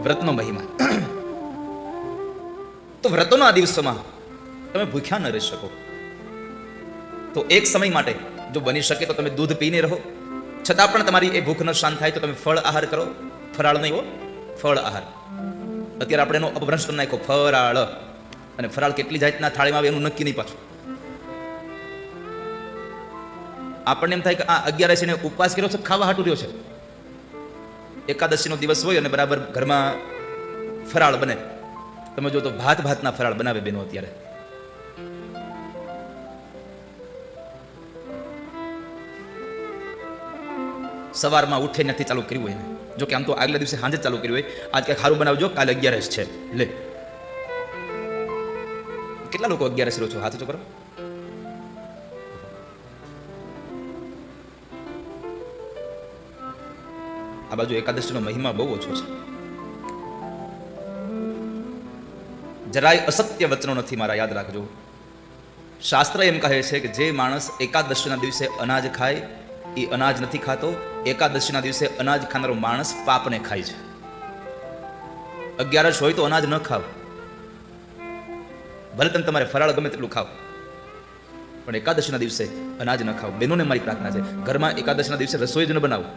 વ્રતનો મહિમા. તો વ્રતોના દિવસોમાં તમે ભૂખ્યા ન રહી શકો. તો એક સમય માટે જો બની શકે તો તમે દૂધ પીને રહો, છતાં પણ તમારી એ ભૂખ ન શાંત થાય તો તમે ફળ આહાર કરો. ફરાળ નહીં હો, ફળ આહાર. અત્યારે આપણે એનો અપભ્રંશ કરી નાખ્યો, ફરાળ. અને ફરાળ કેટલી જાતના થાળીમાં આવે એનું નક્કી નહીં પાછું. આપણને એમ થાય કે આ 11 ને ઉપવાસ કર્યો છે, ખાવા હાટું રહ્યો છે. એકાદશીનો દિવસ હોય અને બરાબર ઘરમાં ફરાળ બને. તમે જો તો ભાતના ફરાળ બનાવે બેનો અત્યારે. સવારમાં ઉઠે નથી ચાલુ કર્યું હોય, જો કે આમ તો આગલા દિવસે સાંજે ચાલુ કર્યું હોય. આજ કંઈક સારું બનાવજો, કાલે 11 છે. લે, કેટલા લોકો 11 રહો છો? હાથ ઊંચો કરો. આ બાજુ એકાદશીનો મહિમા બહુ ઓછો છે. જરાય અસત્ય વચનો નથી મારા, યાદ રાખજો. શાસ્ત્ર એમ કહે છે કે જે માણસ એકાદશીના દિવસે અનાજ ખાય એ અનાજ નથી ખાતો. એકાદશીના દિવસે અનાજ ખાનારો માણસ પાપને ખાય છે. 11 હોય તો અનાજ ન ખાવ, ભલે તમે તમારે ફરાળ ગમે તેટલું ખાવ, પણ એકાદશીના દિવસે અનાજ ન ખાવ. બહેનોને મારી પ્રાર્થના છે, ઘરમાં એકાદશીના દિવસે રસોઈ જ ન બનાવો.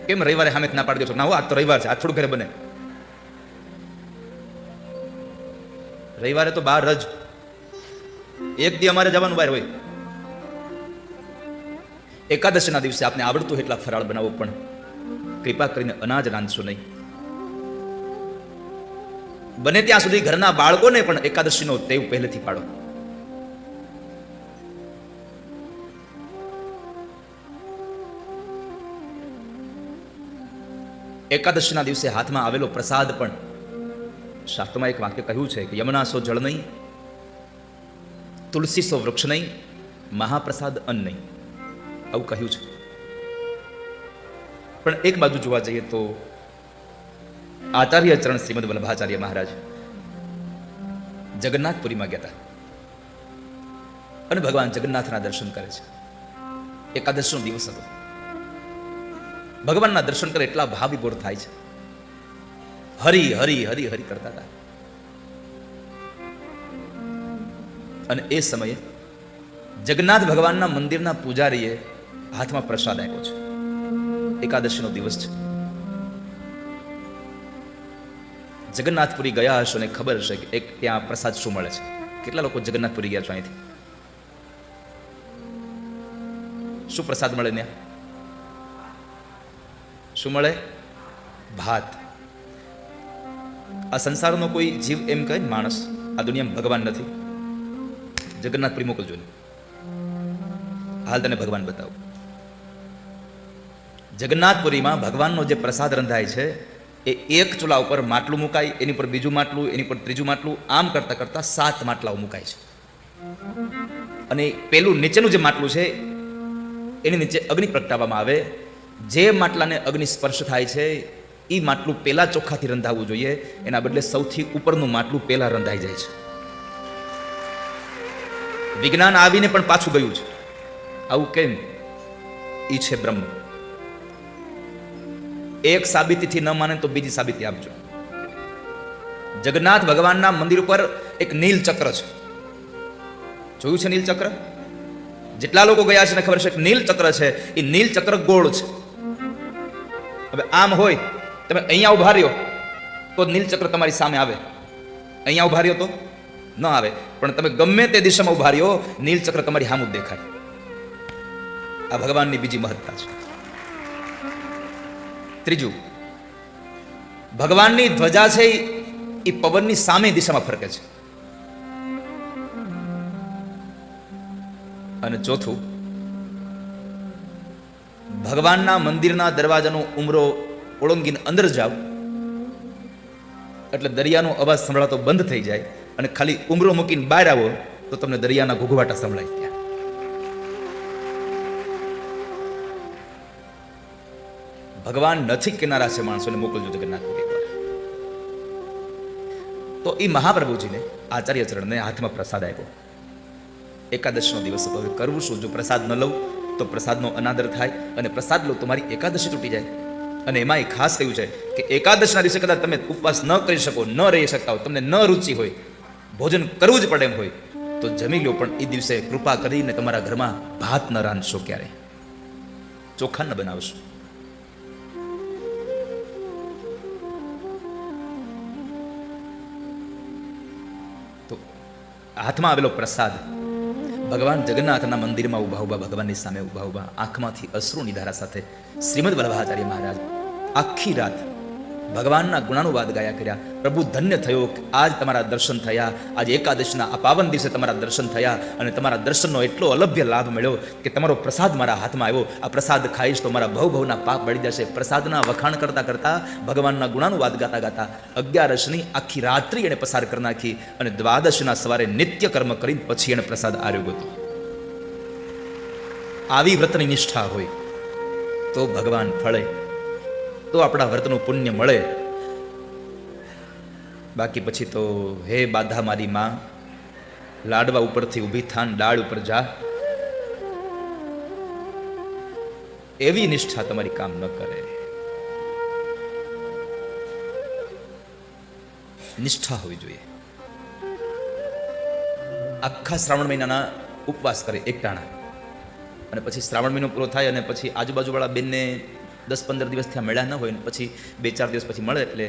કેમ રવિવારે સામે ના પાડી દો છો? ના હો, આજ તો રવિવાર છે, આજ થોડું ઘરે બને. રવિવારે તો બહાર જ એક દી અમારે જવાનું બહાર હોય. એકાદશીના દિવસે આપને આવડતું એટલા ફરાળ બનાવો, પણ કૃપા કરીને અનાજ રાંધશો નહીં. બને ત્યાં સુધી ઘરના બાળકોને પણ એકાદશીનો ટેવ પહેલેથી પાડો. એકાદશીના દિવસે હાથમાં આવેલો પ્રસાદ પણ, શાસ્ત્રમાં એક વાક્ય કહ્યું છે કે યમુના સો જળ નહીં, તુલસી સો વૃક્ષ નહીં, મહાપ્રસાદ અન્ન નહીં, આવું કહ્યું છે. પણ એક બાજુ જોવા જઈએ તો આચાર્ય ચરણ શ્રીમદ વલ્લભાચાર્ય મહારાજ જગન્નાથપુરીમાં ગયા હતા અને ભગવાન જગન્નાથના દર્શન કરે છે. એકાદશીનો દિવસ હતો. ભગવાનના દર્શન કરે એટલા ભાવવિભોર થાય છે. હરી હરી હરી હરી કરતા હતા. અને એ સમયે જગન્નાથ ભગવાનના મંદિરના પૂજારીએ હાથમાં પ્રસાદ આપ્યો છે. એકાદશીનો દિવસ છે. જગન્નાથપુરી ગયા હશો ને ખબર હશે કે એક ત્યાં પ્રસાદ શું મળે છે. કેટલા લોકો જગન્નાથપુરી ગયા છો અહીંથી? શું પ્રસાદ મળે ત્યાં? શું મળે? ભાત. આ સંસારનો કોઈ જીવ એમ કહે માણસ આ દુનિયામાં ભગવાન નથી, જગન્નાથપુરી મોકલજો ને, હાલ તને ભગવાન બતાવો. જગન્નાથપુરીમાં ભગવાનનો જે પ્રસાદ રંધાય છે એ એક ચૂલા ઉપર માટલું મુકાય, એની પર બીજું માટલું, એની પર ત્રીજું માટલું, આમ કરતા કરતા 7 માટલાઓ મુકાય છે. અને પેલું નીચેનું જે માટલું છે એની નીચે અગ્નિ પ્રગટાવવામાં આવે. જે માટલાને અગ્નિ સ્પર્શ થાય છે એ માટલું પેલા ચોખ્ખાથી રંધાવવું જોઈએ, એના બદલે સૌથી ઉપરનું માટલું પેલા રંધાઈ જાય છે. વિજ્ઞાન આવીને પણ પાછું ગયું છે. આવું કેમ? ઈ છે બ્રહ્મ. એક સાબિતીથી ન માને તો બીજી સાબિતી આપજો. જગન્નાથ ભગવાનના મંદિર ઉપર એક નીલ ચક્ર છે. જોયું છે નીલ ચક્ર? જેટલા લોકો ગયા છે ને ખબર છે કે નીલ ચક્ર છે એ નીલ ચક્ર ગોળ છે. હવે આમ હોય, તમે અહીંયા ઉભા રહ્યો તો નીલ ચક્ર તમારી સામે આવે, અહીંયા ઉભા રહ્યો તો ન આવે. પણ તમે ગમે તે દિશામાં ઉભા રહ્યો, નીલ ચક્ર તમારી સામે દેખાય. આ ભગવાનની બીજી મહત્તા છે. ત્રીજું, ભગવાનની ધ્વજા છે એ પવનની સામે દિશામાં ફરકે છે. અને ચોથું, ભગવાનના મંદિરના દરવાજાનો ઉમરો ઓળંગીને અંદર જાવ એટલે દરિયાનો અવાજ સંભળાતો બંધ થઈ જાય અને ખાલી ઉમરો મૂકીને બહાર આવો તો તમને દરિયાના ઘૂઘવાટા સંભળાય. ત્યાં ભગવાન નથી કિનારા છે, માણસોને મોકલજો જગન્નાથપુરી. તો એ મહાપ્રભુજીને આચાર્ય ચરણને હાથમાં પ્રસાદ આપ્યો. એકાદશનો દિવસ હતો. હવે કરવું શું? જો પ્રસાદ ન લઉં તો પ્રસાદનો અનાદર થાય અને પ્રસાદ લો તમારી એકાદશી તૂટી જાય. અને એમાં એ ખાસ કહ્યું છે કે એકાદશના દિવસે કદાચ તમે ઉપવાસ ન કરી શકો, ન રહી શકતા હોય, તમને ન રુચિ હોય, ભોજન કરવું જ પડે એમ હોય તો જમી લો, પણ એ દિવસે કૃપા કરીને તમારા ઘરમાં ભાત ન રાંધશો, ક્યારે ચોખા ન બનાવશો. તો હાથમાં આવેલો પ્રસાદ ભગવાન જગન્નાથના મંદિરમાં ઉભા ભગવાનની સામે ઉભા આંખમાંથી અશ્રુની ધારા સાથે શ્રીમદ વલ્લભાચાર્ય મહારાજ આખી રાત ભગવાનના ગુણાનુવાદ ગાયા કર્યા. પ્રભુ ધન્ય થયો કે આજ તમારા દર્શન થયા, આજ એકાદશીના આ પાવન દિવસે તમારા દર્શન થયા અને તમારા દર્શનનો એટલો અલભ્ય લાભ મળ્યો કે તમારો પ્રસાદ મારા હાથમાં આવ્યો. આ પ્રસાદ ખાઈશ તો મારા ભવના પાપ બળી જશે. પ્રસાદના વખાણ કરતા કરતા ભગવાનના ગુણાનુવાદ ગાતા ગાતા 11ની આખી રાત્રિ એને પસાર કરી નાખી અને દ્વાદશના સવારે નિત્ય કર્મ કરીને પછી એને પ્રસાદ આર્યો ગયો. આવી વ્રતની નિષ્ઠા હોય તો ભગવાન ફળે, તો આપણા વ્રતનું પુણ્ય મળે. બાકી પછી તો હે બાધા મારી માં, લાડવા ઉપરથી ઊભી થાન, ડાળ ઉપર જા, એવી નિષ્ઠા તમારી કામ ન કરે. નિષ્ઠા હોવી જોઈએ. આખા શ્રાવણ મહિનાના ઉપવાસ કરે એકટાણા, અને પછી શ્રાવણ મહિનો પૂરો થાય અને પછી આજુબાજુવાળા બેનને 10-15 દિવસ ત્યાં મળ્યા ન હોય ને પછી 2-4 દિવસ પછી મળે એટલે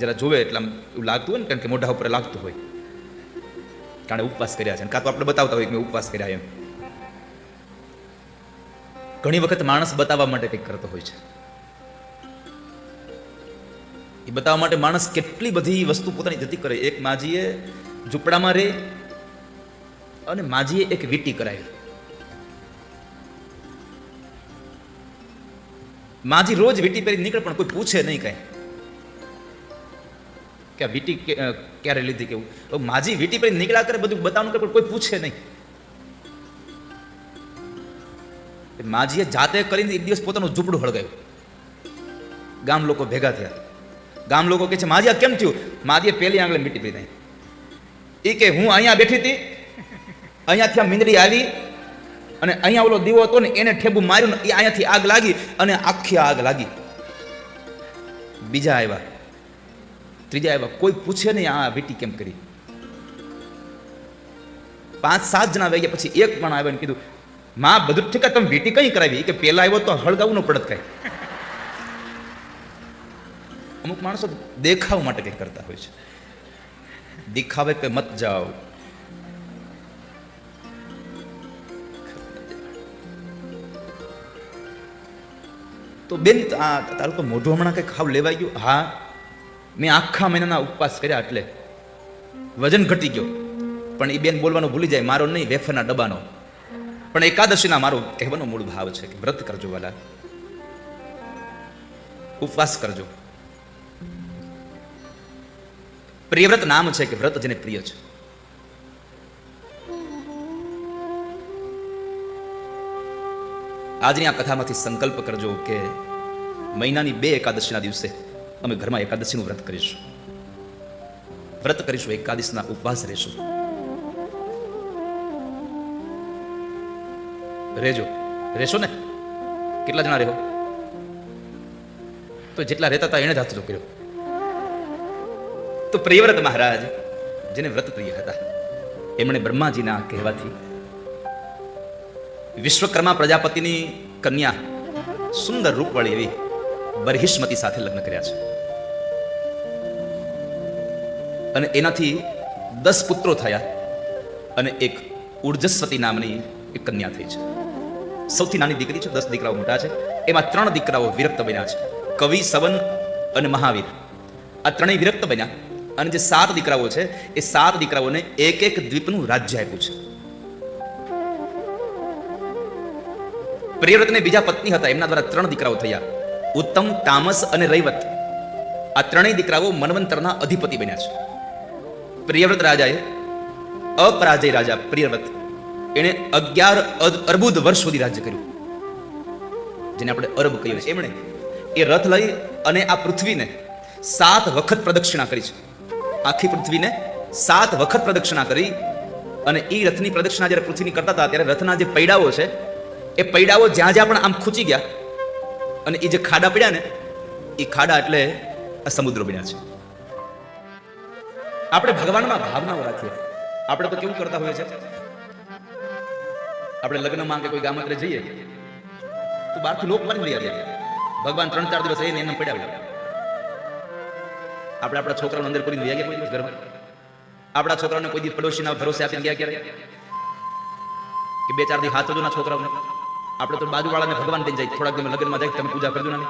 જરા જોવે એટલે આમ એવું લાગતું હોય ને, કારણ કે મોઢા ઉપર લાગતું હોય, કારણ ઉપવાસ કર્યા છે. કાં તો આપણે બતાવતા હોય કે મેં ઉપવાસ કર્યા એમ. ઘણી વખત માણસ બતાવવા માટે કંઈક કરતો હોય છે. એ બતાવવા માટે માણસ કેટલી બધી વસ્તુ પોતાની જતી કરે. એક માજીએ ઝૂંપડામાં રહે અને માજીએ એક વીંટી કરાવી. માજી રોજ વીંટી પહેરી નીકળે પણ કોઈ પૂછે નહીં કઈ કે આ વીંટી ક્યારે લીધી કેવું. માજી વીંટી પહેરી નીકળ્યા કરે, બધું બતાવવાનું કરે પણ કોઈ પૂછે નહીં. માજીએ જાતે કરીને એક દિવસ પોતાનું ઝૂંપડું હળગાવ્યું. ગામ લોકો ભેગા થયા. ગામ લોકો કહે છે માજી આ કેમ થયું? માજીએ પહેલી આંગળે વીંટી પહેરી. એ કે હું અહીંયા બેઠી હતી, અહીંયાથી આ મીંદડી આવી અને અહીંયા ઓલો દીવો હતો ને એને ઠેબું માર્યું ને એ અહીંયાથી આગ લાગી અને આખી આગ લાગી. બીજા આવ્યા, ત્રીજા આવ્યા, કોઈ પૂછે નહીં આ વીંટી કેમ કરી. 5-7 જણા આવી ગયા. પછી એક પણ આવ્યા ને કીધું માં બધું ઠીક, તમે વીંટી કઈ કરાવી? કે પેલા આવ્યો તો હળગાવું ન પડત કઈ. અમુક માણસો દેખાવ માટે કંઈક કરતા હોય છે. દિખાવે પે મત જાઓ. તો બેન તારું તો મોઢું હમણાં કંઈક ખાવ લેવાઈ ગયું. હા, મેં આખા મહિનાના ઉપવાસ કર્યા એટલે વજન ઘટી ગયો. પણ એ બેન બોલવાનું ભૂલી જાય, મારો નહીં વેફરના ડબ્બાનો. પણ એકાદશીના મારો કહેવાનો મૂળ ભાવ છે કે વ્રત કરજો વાલા, ઉપવાસ કરજો. પ્રિયવ્રત નામ છે કે વ્રત જેને પ્રિય છે. આજની આ કથામાંથી સંકલ્પ કરજો કે મહિનાની 2 એકાદશીના દિવસે અમે ઘરમાં એકાદશીનું વ્રત કરીશું. વ્રત કરીશું, એકાદશીના ઉપવાસ રહેશું. રહેશો ને? કેટલા જણા રહો? તો જેટલા રહેતા હતા એને જ હાથ કર્યો. તો પ્રિયવ્રત મહારાજ જેને વ્રત પ્રિય હતા, એમણે બ્રહ્માજીના કહેવાથી વિશ્વકર્મા પ્રજાપતિની કન્યા સુંદર રૂપવાળી એવી બરહિષ્મતી સાથે લગ્ન કર્યા છે. અને એનાથી 10 પુત્રો થયા અને એક ઉર્જસ્વતી નામની એક કન્યા થઈ છે. સૌથી નાની દીકરી છે, 10 દીકરાઓ મોટા છે. એમાં 3 દીકરાઓ વિરક્ત બન્યા છે, કવિ, સવન અને મહાવીર. આ ત્રણેય વિરક્ત બન્યા. અને જે 7 દીકરાઓ છે એ 7 દીકરાઓને એક દ્વીપનું રાજ્ય આપ્યું છે. પ્રિયવ્રતને બીજા પત્ની હતા, એમના દ્વારા 3 દીકરાઓ થયા, ઉત્તમ, તામસ અને રૈવત. આ ત્રણેય દીકરાઓ મન્વંતરના અધિપતિ બન્યા છે. પ્રિયવ્રત રાજાએ, અપરાજય રાજા પ્રિયવ્રત, એણે 11 અર્બુદ વર્ષ સુધી રાજ્ય કર્યું, જેને આપણે અરબ કહીએ છીએ. એમણે એ રથ લઈ અને આ પૃથ્વીને 7 વખત પ્રદક્ષિણા કરી છે. આખી પૃથ્વીને 7 વખત પ્રદક્ષિણા કરી. અને એ રથની પ્રદક્ષિણા જ્યારે પૃથ્વીની કરતા હતા ત્યારે રથના જે પૈડાઓ છે એ પૈડાઓ જ્યાં જ્યાં પણ આમ ખૂચી ગયા અને એ જે ખાડા પડ્યા ને એ ખાડા એટલે આ સમુદ્ર બન્યા છે. આપણે ભગવાનમાં ભાવનાઓ રાખીએ. આપણે તો કેવું કરતા હોઈએ છે, આપણે લગ્નમાં કે કોઈ ગામત્રે જઈએ તો બહારથી લોક મારી મળી આવ્યા, ભગવાન 3-4 દિવસ રહીને એમને પડ્યા. આપણે આપણા છોકરાઓને અંદર કરીને વહી ગયા કોઈ દિવસ ઘરમાં? આપણા છોકરાઓને કોઈ દિવસ પડોશીના ભરોસે આપીને ગયા ક્યારે? કે 2-4 દિવસ હાથ ના છોકરાઓને? આપણે તો બાજુવાળાને ભગવાન દઈને જાય, થોડાક દિવસ લગ્નમાં જાય તમે પૂજા કરજો ના.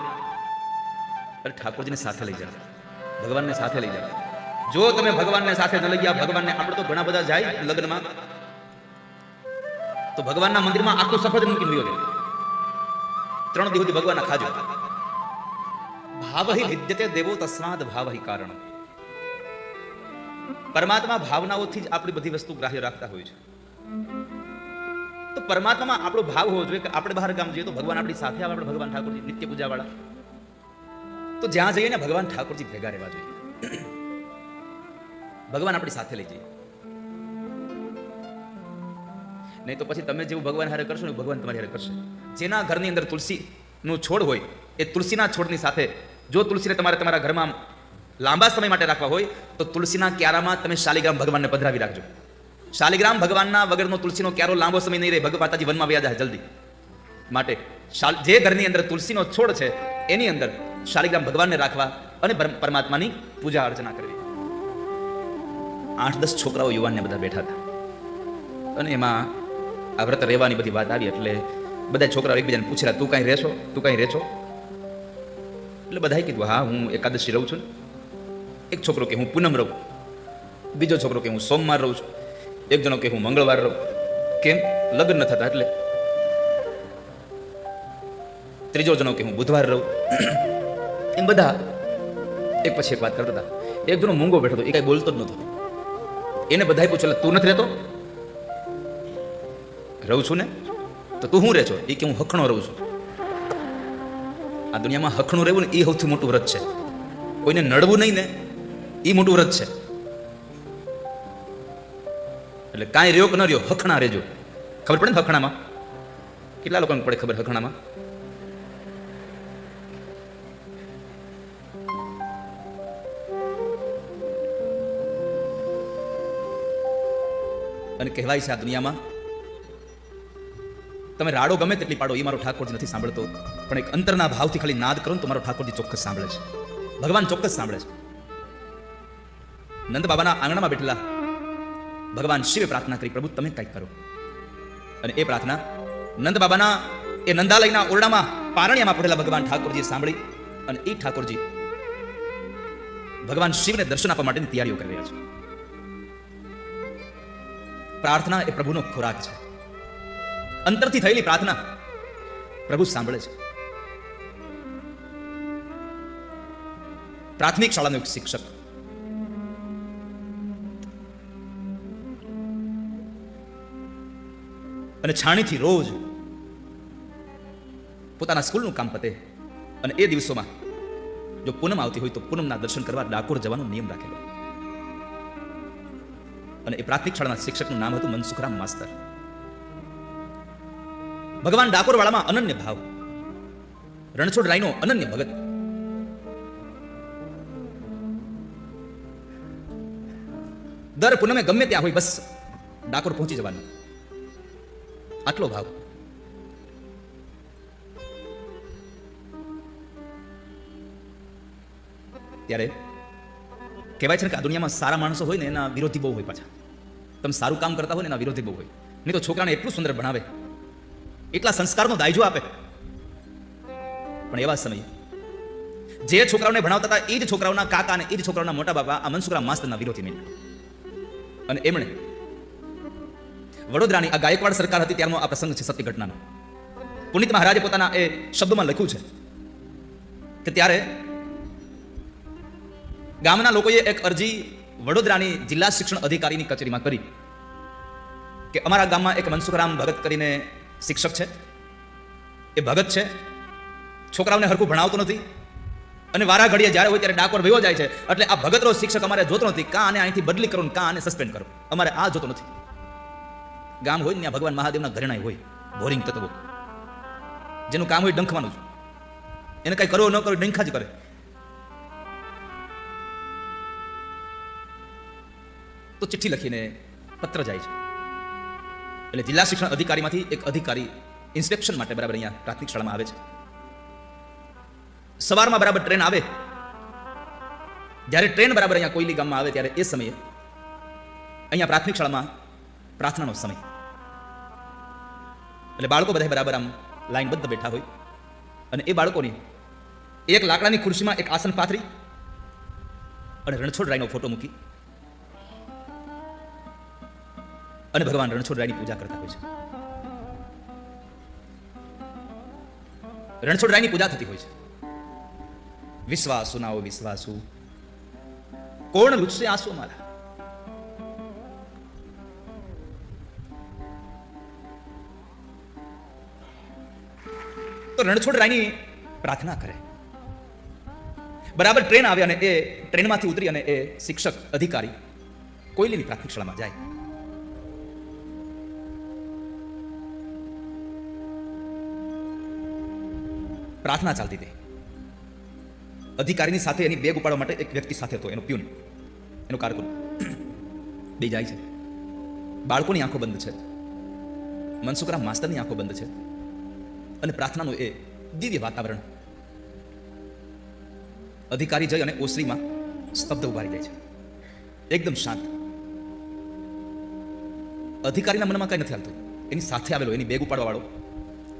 અરે ઠાકોરજીને સાથે લઈ જાઓ, ભગવાનને સાથે લઈ જાઓ. જો તમે ભગવાનને સાથે ન લઈ ગયા, ભગવાનને આપણે તો ઘણા બધા જાય લગ્નમાં તો ભગવાનના મંદિરમાં આખું સફેદ મૂકીને વયો જાય. 3 દિવસ સુધી ભગવાનના ખાજો. ભાવહિ વિદ્યતે દેવો તસ્માદ ભાવહિ કારણ. પરમાત્મા ભાવનાઓથી જ આપણી બધી વસ્તુ ગ્રાહ્ય રાખતા હોય છે. તો પરમાત્મામાં આપણો ભાવ હોવો જોઈએ કે આપણે બહાર ગામ જઈએ તો ભગવાન આપણી સાથે આવે. આપણે ભગવાન ઠાકોરજી નિત્ય પૂજા વાળા, તો જ્યાં જઈએ ને ભગવાન ઠાકોરજી ભેગા રહેવા જોઈએ. ભગવાન આપણી સાથે લઈ જઈએ. નહીં તો પછી તમે જેવું ભગવાન હારે કરશો ને ભગવાન તમારી હારે કરશે. જેના ઘરની અંદર તુલસીનું છોડ હોય એ તુલસીના છોડની સાથે જો તુલસીને તમારે તમારા ઘરમાં લાંબા સમય માટે રાખવા હોય તો તુલસીના ક્યારામાં તમે શાલિગ્રામ ભગવાનને પધરાવી રાખજો. શાલિગ્રામ ભગવાનના વગરનો તુલસીનો ક્યારો લાંબો સમય નહીં રહે. ભગવાતાજી વનમાં વ્યા જાય જલ્દી. માટે જે ઘરની અંદર તુલસીનો છોડ છે એની અંદર શાલિગ્રામ ભગવાનને રાખવા અને પરમાત્માની પૂજા અર્ચના કરવી. 8-10 છોકરાઓ યુવાનને બધા બેઠા હતા અને એમાં આ વ્રત રહેવાની બધી વાત આવી એટલે બધા છોકરાઓ એકબીજાને પૂછ્યા, તું કાંઈ રહેશો? તું કાંઈ રહેશો? એટલે બધાએ કીધું હા હું એકાદશી રહું છું. એક છોકરો કે હું પૂનમ રહું, બીજો છોકરો કે હું સોમવાર રહું છું, એક જણો કે હું મંગળવાર રહું. કેમ? લગ્ન ન થતા એટલે. ત્રીજો જણો કે હું બુધવાર રહું. એમ બધા એક પછી એક વાત કરતા હતા. એક જણો મૂંગો બેઠો હતો, એ કાંઈ બોલતો જ નહોતો. એને બધાએ પૂછ્યું તું નથી રહેતો? રહું છું ને. તો તું શું રહે છો? એ કે હું હખણો રહું છું. આ દુનિયામાં હખણું રહેવું ને એ સૌથી મોટું વ્રત છે. કોઈને નડવું નહીં ને એ મોટું વ્રત છે. એટલે કાંઈ રહ્યો કે ન રહ્યો હખણા રહેજો. ખબર પડે ને હખણામાં? કેટલા લોકોને પડે ખબર હખણામાં? અને કહેવાય છે આ દુનિયામાં તમે રાડો ગમે તેટલી પાડો એ મારો ઠાકોરજી નથી સાંભળતો, પણ એક અંતરના ભાવથી ખાલી નાદ કરો તો મારો ઠાકોરજી ચોક્કસ સાંભળે છે. ભગવાન ચોક્કસ સાંભળે છે. નંદ બાબાના આંગણામાં બેઠેલા ભગવાન શિવે પ્રાર્થના કરી, પ્રભુ તમે કંઈક કરો. અને એ પ્રાર્થના નંદ બાબાના એ નંદાલયના ઓરડામાં પારણિયામાં પડેલા ભગવાન ઠાકોરજીએ સાંભળી અને એ ઠાકોરજી ભગવાન શિવને દર્શન આપવા માટેની તૈયારીઓ કરી રહ્યા છે. પ્રાર્થના એ પ્રભુનો ખોરાક છે. અંતરથી થયેલી પ્રાર્થના પ્રભુ સાંભળે છે. પ્રાથમિક શાળાનો એક શિક્ષક અને છાણીથી રોજ પોતાના સ્કૂલનું કામ પતે અને એ દિવસોમાં જો પૂનમ આવતી હોય તો પૂનમના દર્શન કરવા ડાકોર જવાનો નિયમ રાખેલો. અને એ પ્રાથમિક શાળાના શિક્ષકનું નામ હતું મનસુખરામ માસ્તર. ભગવાન ડાકોર વાળામાં અનન્ય ભાવ, રણછોડ રાયનો અનન્ય ભગત. દર પૂનમે ગમે ત્યાં હોય બસ ડાકોર પહોંચી જવાનું, આટલો ભાવ. ત્યારે કહેવાય છે ને કે આ દુનિયામાં સારા માણસો હોય ને એના વિરોધી બહુ હોય. પાછા તમે સારું કામ કરતા હોય ને એના વિરોધી બહુ હોય. નહીં તો છોકરાને એટલું સુંદર ભણાવે, એટલા સંસ્કારનો દાયજો આપે, પણ એવા સમયે જે છોકરાઓને ભણાવતા હતા એ જ છોકરાઓના કાકા અને એ જ છોકરાઓના મોટા બાપા આ મનસુખરામ માસ્તરના વિરોધી બન્યા. અને એમણે વડોદરાની આ ગાયકવાડ સરકાર હતી ત્યારનો આ પ્રસંગ છે, સત્ય ઘટનાનો. પુનિત મહારાજે પોતાના એ શબ્દોમાં લખ્યું છે કે ત્યારે ગામના લોકોએ એક અરજી વડોદરાની જિલ્લા શિક્ષણ અધિકારીની કચેરીમાં કરી કે અમારા ગામમાં એક મનસુખરામ ભગત કરીને શિક્ષક છે, એ ભગત છે, છોકરાઓને હરખું ભણાવતો નથી અને વારા ઘડીએ જ્યારે હોય ત્યારે ડાકોર વયો જાય છે, એટલે આ ભગતનો શિક્ષક અમારે જોતો નથી. કાં આને અહીંથી બદલી કરો ને કાં આને સસ્પેન્ડ કરો, અમારે આ જોતો નથી. ગામ હોય ને ત્યાં ભગવાન મહાદેવના ઘરેણાય હોય, બોરિંગ તત્વો, જેનું કામ હોય ડંખવાનું જ, એને કઈ કરવો ન કરવો ડંખા જ કરે. તો ચિઠ્ઠી લખીને પત્ર જાય છે. એટલે જિલ્લા શિક્ષણ અધિકારીમાંથી એક અધિકારી ઇન્સ્પેક્શન માટે બરાબર અહીંયા પ્રાથમિક શાળામાં આવે છે. સવારમાં બરાબર ટ્રેન આવે. જ્યારે ટ્રેન બરાબર અહીંયા કોયલી ગામમાં આવે ત્યારે એ સમયે અહીંયા પ્રાથમિક શાળામાં પ્રાર્થનાનો સમય. એટલે બાળકો બધા બરાબર આમ લાઈનબદ્ધ બેઠા હોય અને એ બાળકોની એક લાકડાની ખુરશીમાં એક આસન પાથરી અને રણછોડરાયનો ફોટો મૂકી અને ભગવાન રણછોડરાયની પૂજા કરતા હોય છે. રણછોડરાયની પૂજા થતી હોય છે. વિશ્વાસુ નાઓ વિશ્વાસુ, કોણ લૂછશે આંસુ મારા. તો રણછોડરાયની પ્રાર્થના કરે. બરાબર ટ્રેન આવે અને એ ટ્રેનમાંથી ઉતરી અને એ શિક્ષક અધિકારી કોયલીની પ્રાથમિક શાળામાં જાય. પ્રાર્થના ચાલતી હતી. અધિકારીની સાથે એની બેગ ઉપાડવા માટે એક વ્યક્તિ સાથે હતો, એનો પ્યુન, એનો કારકુન. બે જાય છે. બાળકોની આંખો બંધ છે, મનસુખરામ માસ્તરની આંખો બંધ છે અને પ્રાર્થનાનું એ દિવ્ય વાતાવરણ. અધિકારી જઈ અને ઓસરીમાં સ્તબ્ધ ઉભા રહી જાય છે, એકદમ શાંત. અધિકારીના મનમાં કઈ નથી હાલતું. એની સાથે આવેલો એની બેગ ઉપાડવા વાળો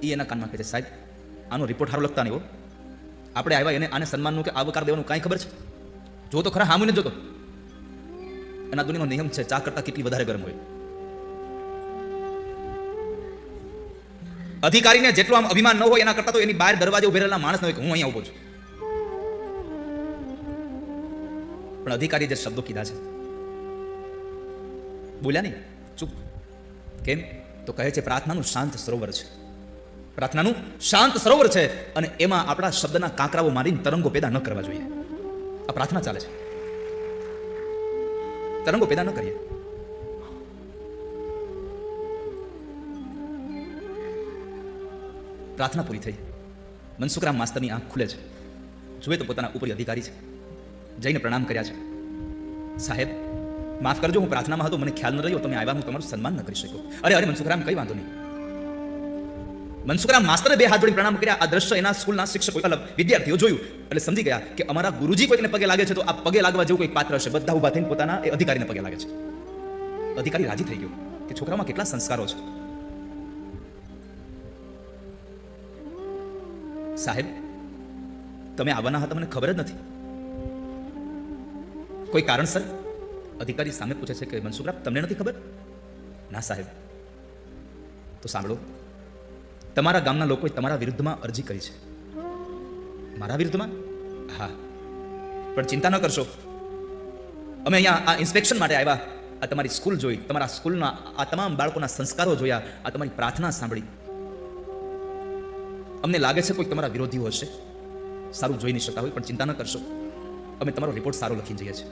એ એના કાનમાં કહે છે, સાહેબ આનો રિપોર્ટ સારો લખતા નહીં હો. આપણે આવ્યા એને આને સન્માનનું કે આવકાર દેવાનું કાંઈ ખબર છે? જો તો ખરા હામુને જોતો. એના દુનિયાનો નિયમ છે, ચા કરતા કેટલી વધારે ગરમ હોય. અધિકારીને જેટલું આમ અભિમાન ન હોય એના કરતા તો એની બહાર દરવાજે ઉભેલા માણસ ન હોય કે હું અહીંયા ઉભો છું. પણ અધિકારી જે શબ્દો કીધા છે, બોલ્યા નહીં, ચૂપ. કેમ? તો કહે છે પ્રાર્થનાનું શાંત સરોવર છે. પ્રાર્થનાનું શાંત સરોવર છે અને એમાં આપણા શબ્દના કાંકરાઓ મારીને તરંગો પેદા ન કરવા જોઈએ. આ પ્રાર્થના ચાલે છે, તરંગો પેદા ન કરીએ. પ્રાર્થના પૂરી થઈ. મનસુખરામ માસ્તરની આંખ ખુલે છે. જુએ તો પોતાના ઉપરી અધિકારી છે. જઈને પ્રણામ કર્યા છે. સાહેબ માફ કરજો, હું પ્રાર્થનામાં હતો, મને ખ્યાલ ન રહ્યો, તમે આવ્યા, હું તમારું સન્માન ન કરી શક્યો. અરે અરે મનસુખરામ, કઈ વાંધો નહીં. મનસુખરામ માસ્તરે બે હાથ જોડી પ્રણામ કર્યા. આ દ્રશ્ય એના સ્કૂલના શિક્ષકો વિદ્યાર્થીઓ જોયું એટલે સમજી ગયા કે અમારા ગુરુજી કોઈને પગે લાગે છે તો આ પગે લાગવા જેવું કોઈ પાત્ર હશે. બધા ઉભા થઈને પોતાના એ અધિકારીને પગે લાગે છે. અધિકારી રાજી થઈ ગયો કે છોકરામાં કેટલા સંસ્કારો છે. સાહેબ તમે આવવાના હતા, મને ખબર જ નથી. કોઈ કારણસર? અધિકારી સામે પૂછે છે કે મનસુખરામ તમને નથી ખબર? ના સાહેબ. તો સાંભળો, તમારા ગામના લોકોએ તમારા વિરુદ્ધમાં અરજી કરી છે. મારા વિરુદ્ધમાં? હા, પણ ચિંતા ન કરશો, અમે અહીંયા આ ઇન્સ્પેક્શન માટે આવ્યા. આ તમારી સ્કૂલ જોઈ, તમારા સ્કૂલના આ તમામ બાળકોના સંસ્કારો જોયા, આ તમારી પ્રાર્થના સાંભળી. અમને લાગે છે કોઈ તમારા વિરોધીઓ હશે, સારું જોઈ નહીં શકતા હોય, પણ ચિંતા ન કરશો, અમે તમારો રિપોર્ટ સારો લખીને જઈએ છીએ.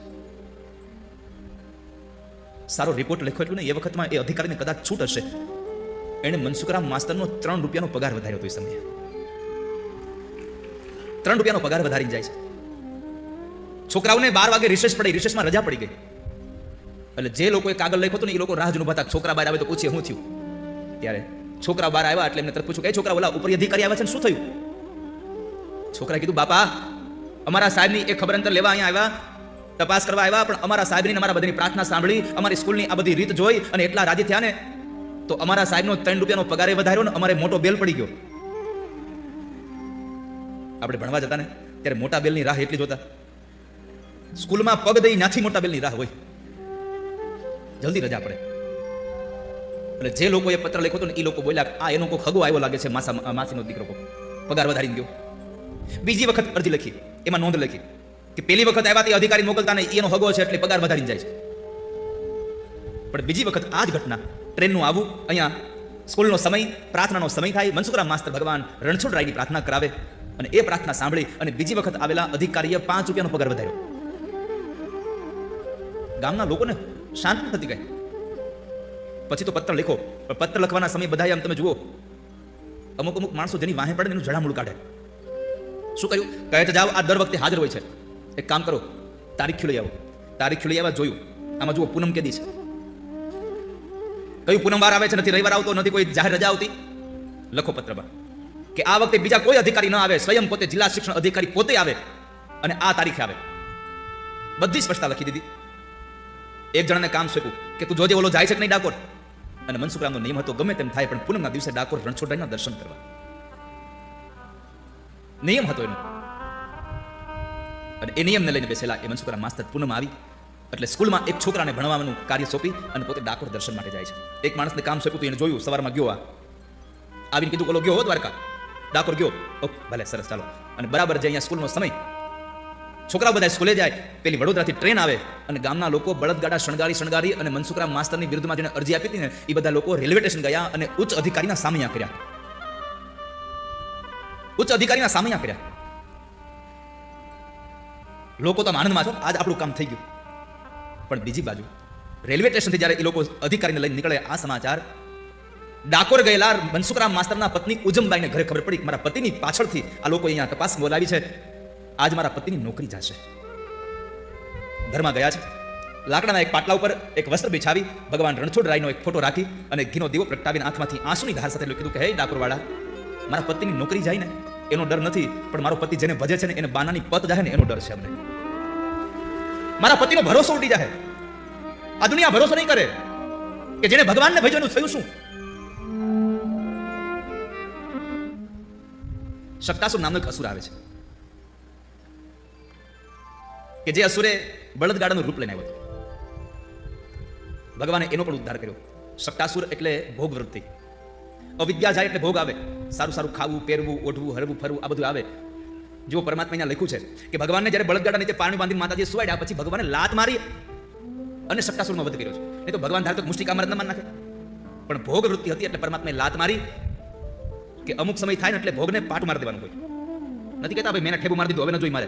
સારો રિપોર્ટ લખ્યો એટલું ને, એ વખતમાં એ અધિકારીને કદાચ છૂટ હશે. એણે મનસુખરામ માસ્તરનો 3 રૂપિયાનો પગાર વધાર્યો હતો. એ સમયે 3 રૂપિયાનો પગાર વધારીને જાય છે. છોકરાઓને 12 વાગે રિસેસ પડી, રિસેસમાં રજા પડી ગઈ. એટલે જે લોકોએ કાગળ લખ્યો હતો ને એ લોકો રાહ જોઈને ઉભા હતા. છોકરા બહાર આવે તો પૂછીએ શું થયું. ત્યારે છોકરા બહાર આવ્યા એટલે એમને તરત પૂછ્યું કે છોકરા, ઓલા ઉપરી અધિકારી આવ્યા છે ને, શું થયું? છોકરાએ કીધું, બાપા અમારા સાહેબની એક ખબર અંતર લેવા અહીંયા આવ્યા, તપાસ કરવા આવ્યા, પણ અમારા સાહેબની અમારા બધાની પ્રાર્થના સાંભળી, અમારી સ્કૂલની આ બધી રીત જોઈ અને એટલા રાજી થયા ને, તો અમારા સાહેબનો 3 રૂપિયાનો પગારે વધાર્યો ને અમારે મોટો બેલ પડી ગયો. આપણે ભણવા જતા ને ત્યારે મોટા બેલની રાહ એટલી જોતા. સ્કૂલમાં પગ દઈ નાથી મોટા બેલની રાહ હોય, જલ્દી રજા પડે. એટલે જે લોકોએ પત્ર લખ્યો હતો ને એ લોકો બોલ્યા, આ એનો કોઈ ખગો આવ્યો લાગે છે, માસીનો દીકરો પગાર વધારીને ગયો. બીજી વખત અરજી લખી, એમાં નોંધ લખી કે પેલી વખત આવ્યા તે અધિકારી મોકલતા ને એનો હગો છે એટલે પગાર વધારીને જાય છે. પણ બીજી વખત આ જ ઘટના, ટ્રેનનું આવું, અહીંયા સ્કૂલનો સમય, પ્રાર્થનાનો સમય થાય, મનસુખરામ માસ્તર ભગવાન રણછોડરાયની પ્રાર્થના કરાવે અને એ પ્રાર્થના સાંભળી અને બીજી વખત આવેલા અધિકારીએ 5 રૂપિયાનો પગાર વધાર્યો. ગામના લોકોને શાંત નથી કઈ. પછી તો પત્ર લખો, પણ પત્ર લખવાના સમય બધા આમ તમે જુઓ, અમુક અમુક માણસો જેની વાહે પડે એનું જડામૂળ કાઢે. શું કર્યું? કહે તો જાઓ, આ દર વખતે હાજર હોય છે, એક કામ કરો, તારીખ લઈ આવો. તારીખ લઈ આવ્યા, જોયું, આમાં જુઓ પૂનમ કેદી છે, કયું પૂનમ વાર આવે છે, નથી રવિવાર આવતો, નથી કોઈ જાહેર રજા આવતી. લખો પત્રમાં કે આ વખતે બીજા કોઈ અધિકારી ન આવે, સ્વયં પોતે જિલ્લા શિક્ષણ અધિકારી પોતે આવે અને આ તારીખે આવે. બધી સ્પષ્ટતા લખી દીધી. એક જણાને કામ સોંપ્યું કે તું જોજે ઓલો જાય છે કે નહીં ડાકોર. અને મનસુખરામનો નિયમ હતો ગમે તેમ થાય પણ પૂનમના દિવસે ડાકોર રણછોડરાયના દર્શન કરવા. નિયમ હતો એનો. અને એ નિયમને લઈને બેસેલા એ મનસુખરામ માસ્તર પૂનમ આવી એટલે સ્કૂલમાં એક છોકરાને ભણવાનું કાર્ય સોંપી અને પોતે ડાકોર દર્શન માટે જાય છે. એક માણસને કામ સોંપ્યું એને જોયું, સવારમાં ગયો, આવીને કીધું ઓલો ગયો હો દ્વારકા, ડાકોર ગયો. ઓકે ભલે, સરસ, ચાલો. અને બરાબર જે અહીંયા સ્કૂલનો સમય, છોકરાઓ બધા સ્કૂલે જાય, પેલી વડોદરાથી ટ્રેન આવે અને ગામના લોકો બળદગાડા શણગારી અને મનસુખરામ માસ્તરની વિરુદ્ધમાં જેને અરજી આપી હતી ને એ બધા લોકો રેલવે સ્ટેશન ગયા અને ઉચ્ચ અધિકારીના સામૈયા કર્યા. લોકો તો આનંદમાં છો, આજ આપણું કામ થઈ ગયું. પણ બીજી બાજુ રેલવે સ્ટેશનથી જ્યારે એ લોકો અધિકારીને લઈને નીકળે, આ સમાચાર ડાકોર ગયેલા મનસુખરામ માસ્તરના પત્ની ઉજમબાઈને ઘરે ખબર પડી, મારા પતિની પાછળથી આ લોકો અહીંયા તપાસ બોલાવી છે, આજ મારા પતિની નોકરી જશે. ઘરમાં ગયા છે, લાકડાના એક પાટલા ઉપર એક વસ્ત્ર બિછાવી, ભગવાન રણછોડરાયનો એક ફોટો રાખી અને ઘીનો દીવો પ્રગટાવીને આંખમાંથી આંસુની ધાર સાથે કીધું કે હે ડાકોરવાળા, મારા પતિની નોકરી જાય ને એનો ડર નથી, પણ મારો પતિ જેને ભજે છે ને એને બાનાની પત જાય ને એનો ડર છે અમને. મારા પતિનો ભરોસો ઉડી જાય. આ દુનિયા ભરોસો નહીં કરે કે જેને ભગવાનને ભજ્યો એનું થયું શું. શક્તાસુર નામનો એક અસુર આવે છે કે જે અસુરે બળદગાડાનું રૂપ લઈને આવ્યો હતો. ભગવાને એનો પણ ઉદ્ધાર કર્યો. શક્તાસુર એટલે ભોગ વૃત્તિ. અવિદ્યા જાય એટલે ભોગ આવે, સારું સારું ખાવું, પહેરવું, ઓઢવું, હરવું, ફરવું, આ બધું આવે. જો પરમાત્મા અહીંયા લખ્યું છે કે ભગવાનને જ્યારે બળદગાડા નીચે પાણી બાંધીને માતાજીએ સુવાડ્યા પછી ભગવાને લાત મારી અને શક્તાસુરનો વધ કર્યો છે. નહીં તો ભગવાન ધારતો મુષ્ટિકા માર ન માન નાખે, પણ ભોગ વૃત્તિ હતી એટલે પરમાત્માએ લાત મારી કે અમુક સમય થાય ને એટલે ભોગને પાટું મારી દેવાનું હોય. નથી કહેતા ભાઈ મેં ઠેબુ મારી દીધું, હવે ન જોઈ મારે.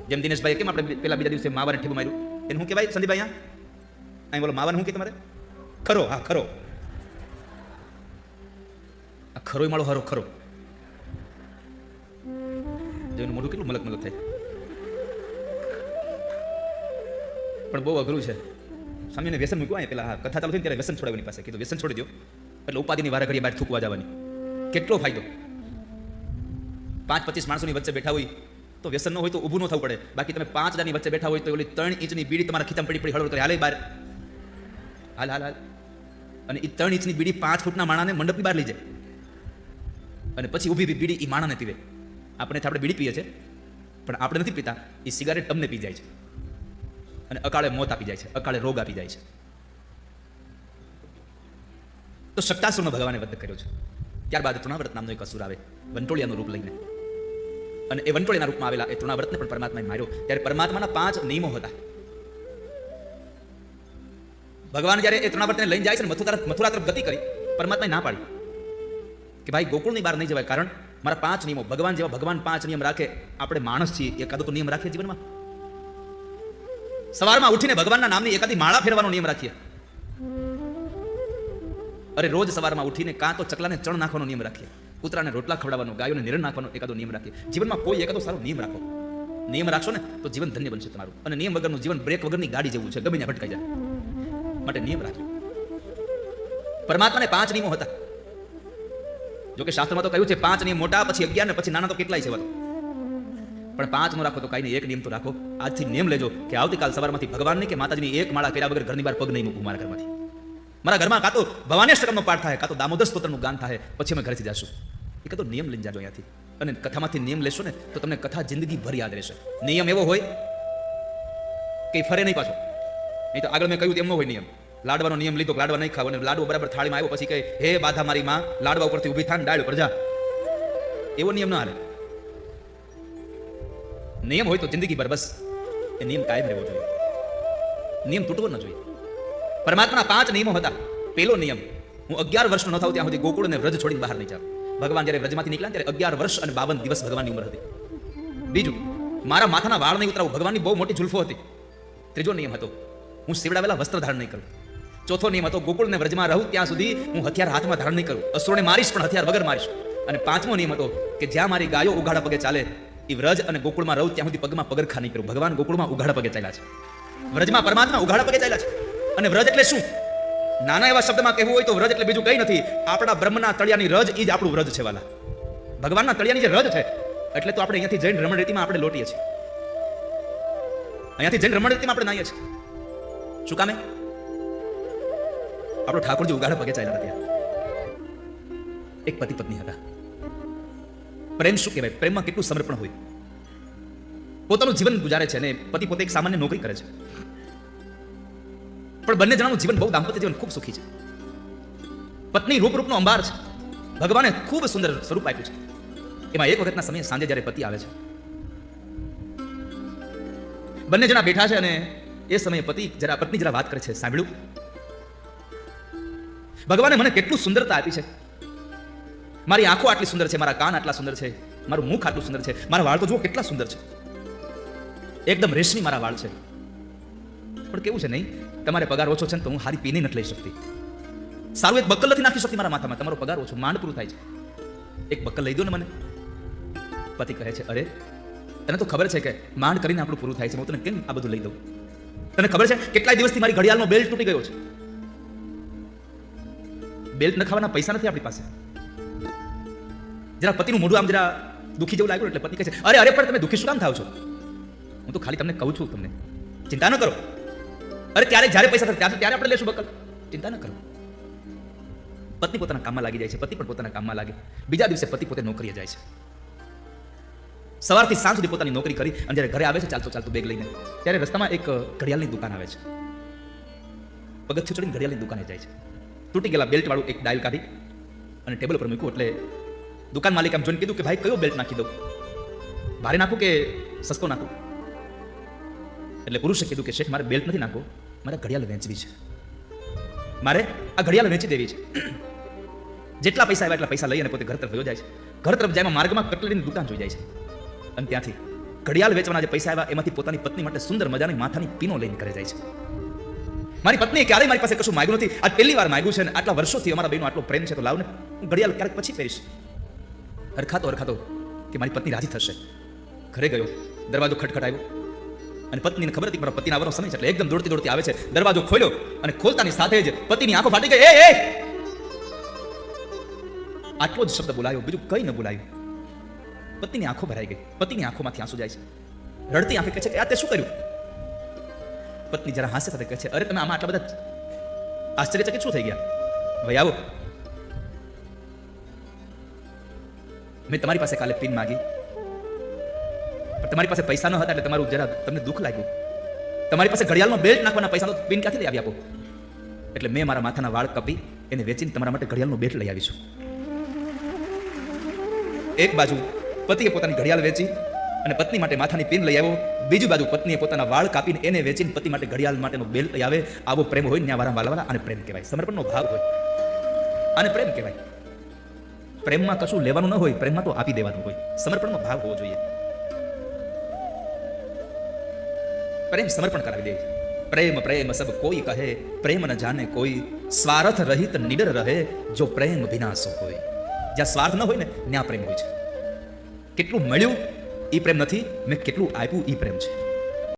જેમ દિનેશભાઈ કેમ આપણે પેલા બીજા દિવસે માવાને ઠેબુ માર્યું, એને શું કહેવાય સંદીપભાઈ? અહીં બોલો માવાને શું કે તમારે? ખરો. હા, ખરો. આ ખરો માળો હારો ખરો. જેનું મોઢું કેટલું મલક થાય, પણ બહુ અઘરું છે. સ્વામીને વ્યસન મૂક્યું હોય પેલા કથા ચાલુ થઈ ત્યારે વ્યસન છોડાવવાની પાસે કીધું વ્યસન છોડી દો એટલે ઉપાધિની વારા ઘડીએ બહાર થૂકવા જવાની. કેટલો ફાયદો. 5-25 માણસોની વચ્ચે બેઠા હોય તો વ્યસન ન હોય તો ઊભું ન થવું પડે. બાકી તમે 5 જણની વચ્ચે બેઠા હોય તો ઓલી 3 ઇંચની બીડી તમારા ખીચામાં પડી હળવળ કરે, હાલે બહાર, હાલ. અને એ 3 ઇંચની બીડી 5 ફૂટના માણાને મંડપની બહાર લઈ જાય અને પછી ઊભી બીડી એ માણાને પીવે. આપણે બીડી પીએ છે પણ આપણે નથી પીતા, એ સિગારેટ તમને પી જાય છે અને અકાળે મોત આપી જાય છે, અકાળે રોગ આપી જાય છે. તો શક્તાસુરનો ભગવાને વધ કર્યો છે. ત્યારબાદ તૃણાવ્રત નામનો એક અસુર આવે વંટોળિયાનું રૂપ લઈને, અને એ વંટોળિયાના રૂપમાં આવેલા એ તૃણાવ્રતને પણ પરમાત્માએ માર્યો. ત્યારે પરમાત્માના 5 નિયમો હતા. ભગવાન જ્યારે એ તૃણાવ્રતને લઈને જાય છે ને મથુરા તરફ ગતિ કરી, પરમાત્માએ ના પાડી કે ભાઈ ગોકુળની બહાર નહીં જવાય, કારણ મારા 5 નિયમો. ભગવાન જેવા ભગવાન 5 નિયમ રાખે, આપણે માણસ છીએ, એકાદો તો નિયમ રાખીએ જીવનમાં. સવારમાં ઉઠીને ભગવાનના નામની એકાદી માળા ફેરવાનો નિયમ રાખીએ. અરે રોજ સવારમાં ઉઠીને કાં તો ચકલાને ચણ નાખવાનો નિયમ રાખીએ, કૂતરાને રોટલા ખવડાવવાનો, ગાયોને નિરણ નાખવાનો એકાદો નિયમ રાખીએ. જીવનમાં કોઈ એકાદો સારો નિયમ રાખો. નિયમ રાખશો ને તો જીવન ધન્ય બનશે તમારું. અને નિયમ વગરનું જીવન બ્રેક વગરની ગાડી જેવું છે, ગમે ત્યાં ભટકાઈ જાય. માટે નિયમ રાખજો. પરમાત્માને 5 નિયમો હતા. જો કે શાસ્ત્રમાં તો કહ્યું છે 5 નિયમ મોટા, પછી 11 ને પછી નાના તો કેટલાય છે વાતો. પણ 5 નો રાખો તો કઈ નહીં, એક નિયમ તો રાખો. આજથી નિયમ લેજો કે આવતીકાલ સવારમાંથી ભગવાનની કે માતાજીની એક માળા કર્યા વગર ઘરની બહાર પગ નહીં મૂકું. મારા ઘરમાંથી, મારા ઘરમાં કાં તો ભવાની અષ્ટકમનો પાઠ થાય, કાં તો દામોદર સ્તોત્રનું ગાન થાય, પછી અમે ઘરેથી જશું. એ કાં તો નિયમ લઈને જાજો અહીંયાથી. અને કથામાંથી નિયમ લેશો ને તો તમને કથા જિંદગી ભર યાદ રહેશે. નિયમ એવો હોય કે ફરે નહીં પાછો. નહીં તો આગળ મેં કહ્યું એમ ન હોય નિયમ. લાડવાનો નિયમ લીધો, લાડવા નહીં ખાવ, અને લાડવો બરાબર થાળીમાં આવ્યો પછી કહે હે બાધા મારી માં, લાડવા ઉપરથી ઊભી થાય ને ડાળ ઉપર જા. એવો નિયમ ના હાલે. નિયમ હોય તો જિંદગી ભર બસ એ નિયમ કાયમ રહેવો જોઈએ. નિયમ તૂટવો ન જોઈએ. પરમાત્માના 5 નિયમો હતા. પહેલો નિયમ, હું 11 વર્ષનો ન થાઉં ત્યાં સુધી ગોકુળ અને વ્રજ છોડીને બહાર નહીં જાઉં. ભગવાન જ્યારે વ્રજમાંથી નીકળ્યા ત્યારે 11 વર્ષ અને 52 દિવસ ભગવાનની ઉંમર હતી. બીજું, મારા માથાના વાળ નહીં ઉતરાવું. ભગવાનની બહુ મોટી ઝુલ્ફો હતી. ત્રીજો નિયમ હતો, હું સીવડાવેલા વસ્ત્ર ધારણ નહીં કરું. ચોથો નિયમ હતો ગોકુળ ને વ્રજમાં રહું ત્યાં સુધી હું હથિયાર હાથમાં ધારણ નહીં કરું, અસુરોને મારીશ પણ હથિયાર વગર મારીશ. અને પાંચમો નિયમ હતો કે જ્યાં મારી ગાયો ઉઘાડા પગે ચાલે એ વ્રજ અને ગોકુળમાં રહું ત્યાં સુધી પગમાં પગરખા નહીં કરું. ભગવાન ગોકુળમાં ઉઘાડા પગે ચાલ્યા છે, વ્રજમાં પરમાત્મા ઉઘાડા પગે ચાલ્યા છે. અને વ્રજ એટલે શું? નાના એવા શબ્દમાં કહેવું હોય તો વ્રજ એટલે બીજું કંઈ નથી, આપણા બ્રહ્મના તળિયાની રજ એ જ આપણું વ્રજ છે વાલા. ભગવાનના તળિયાની જે રજ છે એટલે તો આપણે અહીંયાથી જૈન રમણરીતિમાં આપણે લોટીએ છીએ, અહીંયાથી જૈન રમણરીતિમાં આપણે નાહીએ છીએ. શું કામે? આપણો ઠાકોરજી ઉઘાડા પગે ચાલ્યા હતા. એક પતિ પત્ની હતા. પ્રેમ શું કહેવાય? પ્રેમમાં કેટલું સમર્પણ હોય. પોતાનું જીવન ગુજારે છે અને પતિ પોતે એક સામાન્ય નોકરી કરે છે, પણ બંને જણાનું જીવન બહુ દાંપત્ય જીવન ખૂબ સુખી છે. પત્ની રૂપનો અંબાર છે, ભગવાને ખૂબ સુંદર સ્વરૂપ આપ્યું છે. એમાં એક વખતના સમયે સાંજે જ્યારે પતિ આવે છે, બંને જણા બેઠા છે અને એ સમયે પત્ની જરા વાત કરે છે, સાંભળ્યું ભગવાને મને કેટલું સુંદરતા આપી છે, મારી આંખો આટલી સુંદર છે, મારા કાન આટલા સુંદર છે, મારું મુખ આટલું સુંદર છે, મારા વાળ તો જુઓ કેટલા સુંદર છે, એકદમ રેશમી મારા વાળ છે. પણ કેવું છે નહીં, તમારે પગાર ઓછો છે ને તો હું હારી પીને નથી લઈ શકતી, સારું એક બક્કલ નથી નાખી શકતી મારા માથામાં, તમારો પગાર ઓછો, માંડ પૂરું થાય છે, એક બક્કલ લઈ દો ને મને. પતિ કહે છે, અરે તને તો ખબર છે કે માંડ કરીને આપણું પૂરું થાય છે, હું તને કેમ આ બધું લઈ દઉં? તને ખબર છે કેટલાય દિવસથી મારી ઘડિયાળનો બેલ્ટ તૂટી ગયો છે, બેલ્ટ નખાવાના પૈસા નથી આપણી પાસે. જરા પતિનું મોઢું આમ જરા દુખી જેવું લાગ્યું એટલે પતિ કહે છે, અરે અરે પણ તમે દુખી શું કામ થાવ છો? હું તો ખાલી તમને કહું છું, તમને ચિંતા ન કરો. અરે જ્યારે પૈસા થાય ત્યારે આપણે લેશું બકલ, ચિંતા ન કરો. પત્ની પોતાના કામમાં લાગી જાય છે, પતિ પણ પોતાના કામમાં લાગે. બીજા દિવસે પતિ પોતે નોકરીએ જાય છે, સવારથી સાંજ સુધી પોતાની નોકરી કરી અને જ્યારે ઘરે આવે છે ચાલતું બેગ લઈને, ત્યારે રસ્તામાં એક ઘડિયાળની દુકાન આવે છે. પગથિયું ચડીને ઘડિયાળની દુકાને જાય છે. તૂટી ગયેલા બેલ્ટ વાળું એક ડાયલ કાઢી અને ટેબલ ઉપર મૂક્યું. એટલે દુકાન માલિક આમ જોઈને કીધું કે ભાઈ કયો બેલ્ટ નાખી દઉં, ભારે નાખું કે સસ્તો નાખું? એટલે પુરુષે કીધું કે શેઠ મારે બેલ્ટ નથી નાખવો, મારે ઘડિયાળ વેચવી છે, મારે આ ઘડિયાળ વેચી દેવી છે. જેટલા પૈસા આવ્યા એટલા પૈસા લઈ અને પોતે ઘર તરફ વયો જાય છે. ઘર તરફ જાય માર્ગમાં કટલેરીની દુકાન જોઈ જાય છે અને ત્યાંથી ઘડિયાળ વેચવાના જે પૈસા આવ્યા એમાંથી પોતાની પત્ની માટે સુંદર મજાની માથાની પીનો લઈને ઘરે જાય છે. મારી પત્નીએ ક્યારેય મારી પાસે કશું માંગ્યું નથી, આજ પહેલી વાર માંગ્યું છે અને આટલા વર્ષોથી અમારા બેનો આટલો પ્રેમ છે, તો લાવને હું ઘડિયાળ ક્યારેક પછી પહેરીશ. હરખાતો કે મારી પત્ની રાજી થશે. ઘરે ગયો, દરવાજો ખટખટાયો અને પત્નીને ખબર હતી મારા પતિના આવવાનો સમય છે, એટલે એકદમ દોડતી આવે છે. દરવાજો ખોલ્યો અને ખોલતાની સાથે જ પતિની આંખો ફાટી ગઈ. એ આટલો જ શબ્દ બોલાયો, બીજું કંઈ ન બોલાયું. પતિની આંખો ભરાઈ ગઈ, પતિની આંખોમાંથી આંસુ જાય છે. રડતી આંખે કહે છે કે આ તે શું કર્યું? પત્ની જરા હાસ્ય સાથે કહે છે, અરે તમે આમાં આટલા બધા આશ્ચર્યચકિત શું થઈ ગયા? ભાઈ આવો, મેં તમારી પાસે કાલે પિન માગી, પણ તમારી પાસે પૈસા ન હતા એટલે તમારું જરા તમને દુઃખ લાગ્યું. તમારી પાસે ઘડિયાળનો બેલ્ટ નાખવાના પૈસાનો પિન ક્યાંથી લઈ આવી આપો? એટલે મેં મારા માથાના વાળ કાપી એને વેચીને તમારા માટે ઘડિયાળનો બેલ્ટ લઈ આવીશું. એક બાજુ પતિએ પોતાની ઘડિયાળ વેચી અને પત્ની માટે માથાની પિન લઈ આવ્યો, બીજી બાજુ પત્નીએ પોતાના વાળ કાપીને એને વેચીને પતિ માટે ઘડિયાળ માટેનો બેલ્ટ લઈ આવે. આવો પ્રેમ હોય ને વાલા, આને પ્રેમ કહેવાય, સમર્પણનો ભાવ હોય, આને પ્રેમ કહેવાય. પ્રેમમાં કશું લેવાનું ન હોય, પ્રેમમાં તો આપી દેવાનું હોય, સમર્પણનો ભાવ હોવો જોઈએ. પ્રેમ સમર્પણ કરાવી દે. પ્રેમ સબ કોઈ કહે, પ્રેમ ન જાને કોઈ, સ્વાર્થ રહિત નિડર રહે, જો પ્રેમ વિનાશો હોય. જ્યાં સ્વાર્થ ન હોય ને ત્યાં પ્રેમ હોય છે. કેટલું મળ્યું એ પ્રેમ નથી, મેં કેટલું આપ્યું એ પ્રેમ છે.